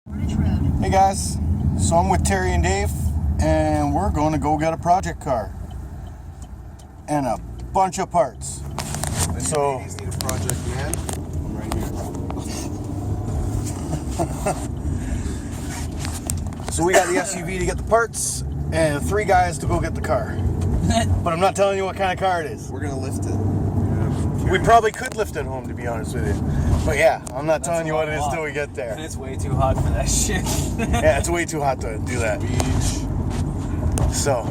Hey guys, so I'm with Terry and Dave, and we're going to go get a project car and a bunch of parts. So ladies need a project man, I'm right here. So we got the SUV to get the parts and 3 guys to go get the car. But I'm not telling you what kind of car it is. We're gonna lift it. We probably could lift it home, to be honest with you. But yeah, I'm not telling you what it is till we get there. And it's way too hot for that shit. Yeah, it's way too hot to do that. So,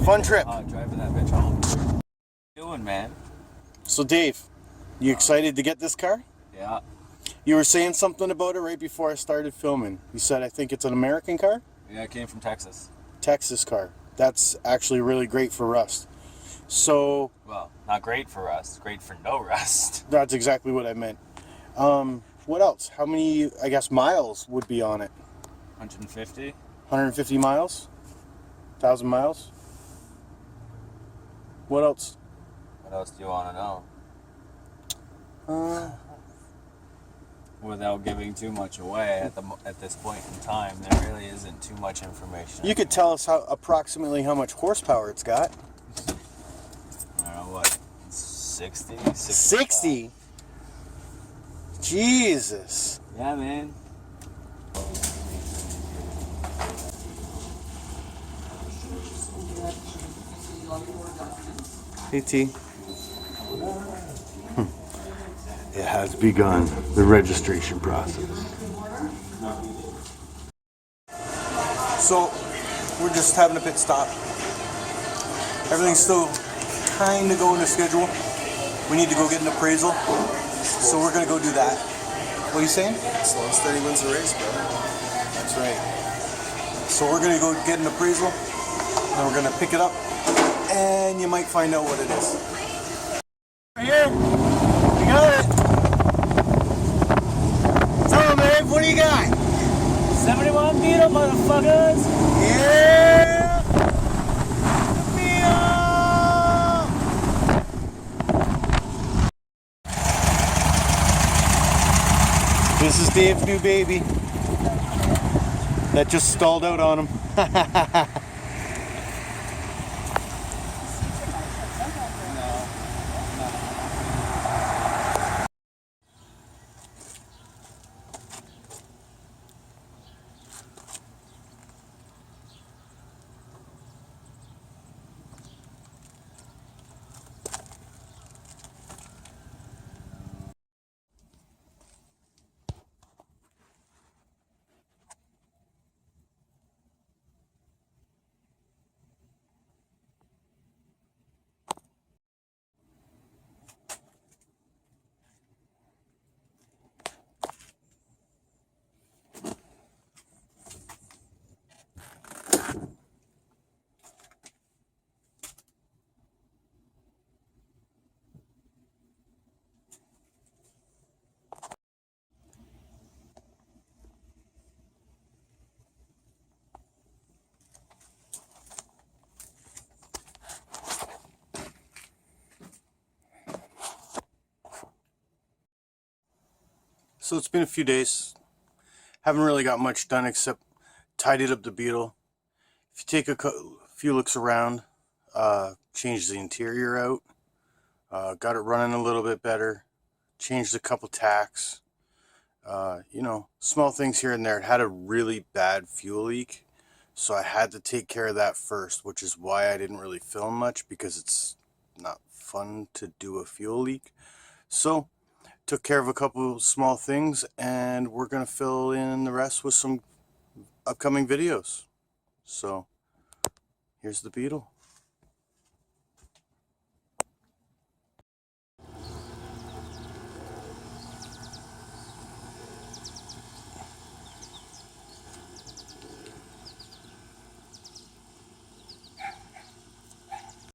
fun trip. Driving that bitch home. What you doing, man? So Dave, you excited to get this car? Yeah. You were saying something about it right before I started filming. You said, I think it's an American car? Yeah, I came from Texas. Texas car. That's actually really great for rust. So... Well, not great for rust. Great for no rust. That's exactly what I meant. What else? How many, I guess, miles would be on it? 150. 150 miles? 1,000 miles? What else? What else do you want to know? Without giving too much away at this point in time, there really isn't too much information. You could tell us approximately how much horsepower it's got. I don't know, what? 60? 60? Jesus. Yeah, man. Hey, T. It has begun, the registration process. So, we're just having a pit stop. Everything's still kind of going to schedule. We need to go get an appraisal, so we're going to go do that. What are you saying? Slow and steady wins the race, bro. That's right. So we're going to go get an appraisal, and we're going to pick it up, and you might find out what it is. Right here, we got it. Tell them, Dave, what do you got? 71 Beetle, motherfuckers! Yeah! This is Dave's new baby. That just stalled out on him. So it's been a few days. Haven't really got much done except tidied up the Beetle. If you take a few looks around, changed the interior out, got it running a little bit better, changed a couple tacks, you know, small things here and there. It had a really bad fuel leak, so I had to take care of that first, which is why I didn't really film much, because it's not fun to do a fuel leak. So took care of a couple small things, and we're going to fill in the rest with some upcoming videos. So here's the Beetle.